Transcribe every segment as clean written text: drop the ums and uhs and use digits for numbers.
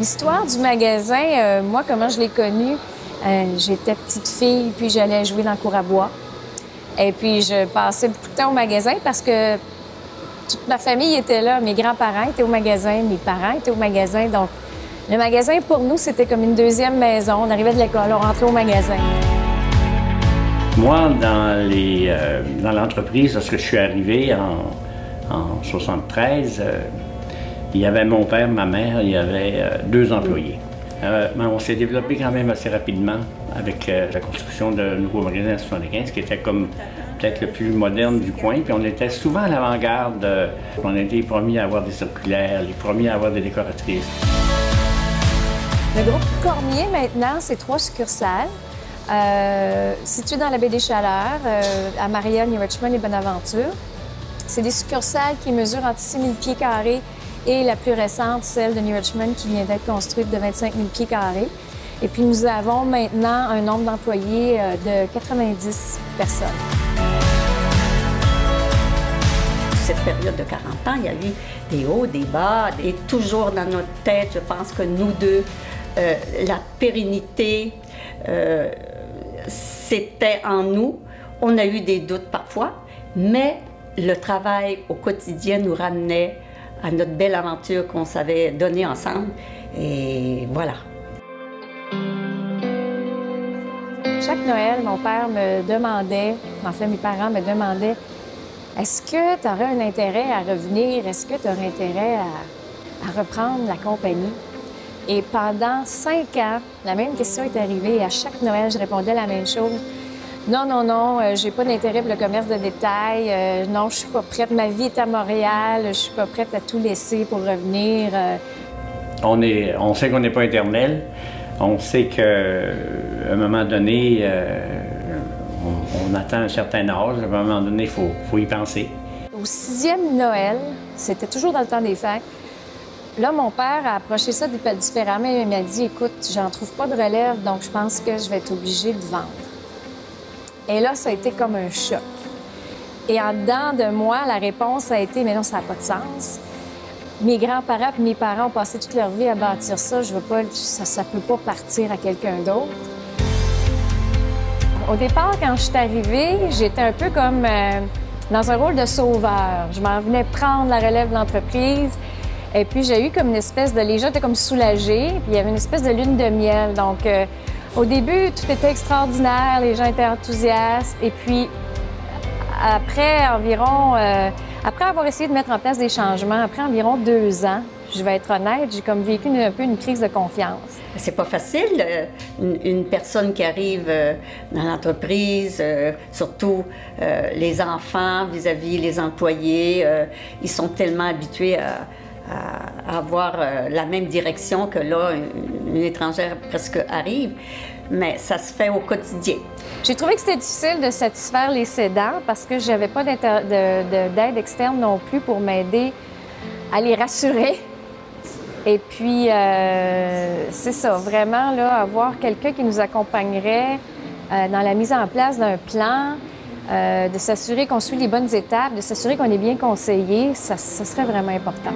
L'histoire du magasin, moi, comment je l'ai connu, j'étais petite fille, puis j'allais jouer dans le cour à bois. Et puis, je passais beaucoup de temps au magasin parce que toute ma famille était là. Mes grands-parents étaient au magasin, mes parents étaient au magasin. Donc, le magasin, pour nous, c'était comme une deuxième maison. On arrivait de l'école, on rentrait au magasin. Moi, dans l'entreprise, lorsque je suis arrivé en 73, il y avait mon père, ma mère, il y avait 2 employés. Mais on s'est développé quand même assez rapidement avec la construction de nouveaux magasins en 75, qui était comme peut-être le plus moderne du coin. Puis on était souvent à l'avant-garde. On était les premiers à avoir des circulaires, les premiers à avoir des décoratrices. Le groupe Cormier, maintenant, c'est 3 succursales. Situées dans la baie des Chaleurs, à Marion, New Richmond et Bonaventure. C'est des succursales qui mesurent entre 6 000 pieds carrés et la plus récente, celle de New Richmond, qui vient d'être construite de 25 000 pieds carrés. Et puis nous avons maintenant un nombre d'employés de 90 personnes. Cette période de 40 ans, il y a eu des hauts, des bas, et toujours dans notre tête, je pense que nous deux, la pérennité, c'était en nous. On a eu des doutes parfois, mais le travail au quotidien nous ramenait à notre belle aventure qu'on s'avait donnée ensemble. Et voilà. Chaque Noël, mon père me demandait, enfin mes parents me demandaient, est-ce que tu aurais un intérêt à revenir? Est-ce que tu aurais intérêt à reprendre la compagnie? Et pendant 5 ans, la même question est arrivée et à chaque Noël, je répondais la même chose. Non, non, non, j'ai pas d'intérêt pour le commerce de détail. Non, je suis pas prête. Ma vie est à Montréal. Je suis pas prête à tout laisser pour revenir. On sait qu'on n'est pas éternel. On sait qu'à un moment donné, on atteint un certain âge. À un moment donné, il faut y penser. Au 6e Noël, c'était toujours dans le temps des fêtes. Là, mon père a approché ça différemment. Il m'a dit, écoute, j'en trouve pas de relève, donc je pense que je vais être obligée de vendre. Et là, ça a été comme un choc. Et en dedans de moi, la réponse a été, mais non, ça n'a pas de sens. Mes grands-parents et mes parents ont passé toute leur vie à bâtir ça. Je veux pas, ça peut pas partir à quelqu'un d'autre. Au départ, quand je suis arrivée, j'étais un peu comme dans un rôle de sauveur. Je m'en venais prendre la relève de l'entreprise. Et puis, j'ai eu comme une espèce de... Les gens étaient comme soulagés, puis il y avait une espèce de lune de miel. Donc, au début, tout était extraordinaire, les gens étaient enthousiastes. Et puis, après après avoir essayé de mettre en place des changements, après environ 2 ans, je vais être honnête, j'ai comme vécu un peu une crise de confiance. C'est pas facile, une personne qui arrive dans l'entreprise, surtout les enfants vis-à-vis les employés, ils sont tellement habitués à avoir la même direction que là, une étrangère presque arrive, mais ça se fait au quotidien. J'ai trouvé que c'était difficile de satisfaire les cédants parce que j'avais pas d'aide externe non plus pour m'aider à les rassurer. Et puis, c'est ça, vraiment, là, avoir quelqu'un qui nous accompagnerait dans la mise en place d'un plan, de s'assurer qu'on suit les bonnes étapes, de s'assurer qu'on est bien conseillé, ça serait vraiment important.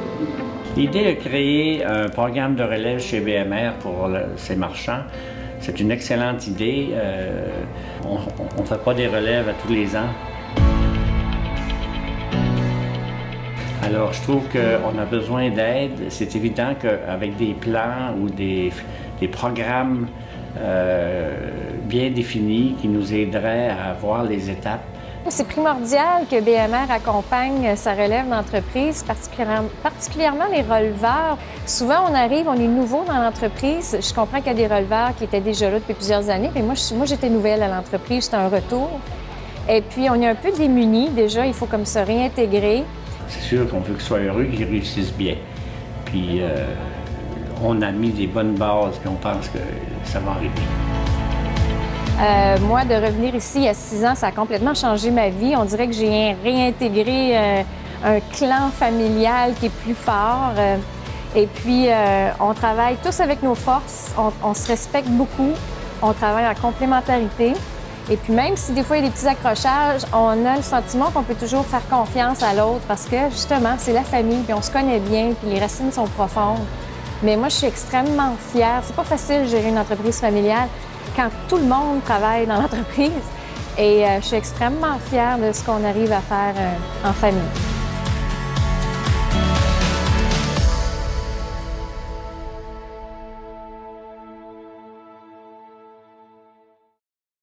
L'idée de créer un programme de relève chez BMR pour ces marchands, c'est une excellente idée. On ne fait pas des relèves à tous les ans. Alors, je trouve qu'on a besoin d'aide. C'est évident qu'avec des plans ou des programmes bien définis qui nous aideraient à voir les étapes. C'est primordial que BMR accompagne sa relève d'entreprise, particulièrement les releveurs. Souvent, on arrive, on est nouveau dans l'entreprise. Je comprends qu'il y a des releveurs qui étaient déjà là depuis plusieurs années, mais moi j'étais nouvelle à l'entreprise, c'était un retour. Et puis, on est un peu démunis déjà, il faut comme se réintégrer. C'est sûr qu'on veut qu'ils soient heureux, qu'ils réussissent bien. Puis, on a mis des bonnes bases, puis on pense que ça va arriver. Moi, de revenir ici il y a 6 ans, ça a complètement changé ma vie. On dirait que j'ai réintégré un clan familial qui est plus fort. Et puis, on travaille tous avec nos forces, on se respecte beaucoup, on travaille en complémentarité. Et puis même si des fois il y a des petits accrochages, on a le sentiment qu'on peut toujours faire confiance à l'autre parce que justement, c'est la famille, puis on se connaît bien, puis les racines sont profondes. Mais moi, je suis extrêmement fière. C'est pas facile de gérer une entreprise familiale quand tout le monde travaille dans l'entreprise. Et je suis extrêmement fière de ce qu'on arrive à faire en famille.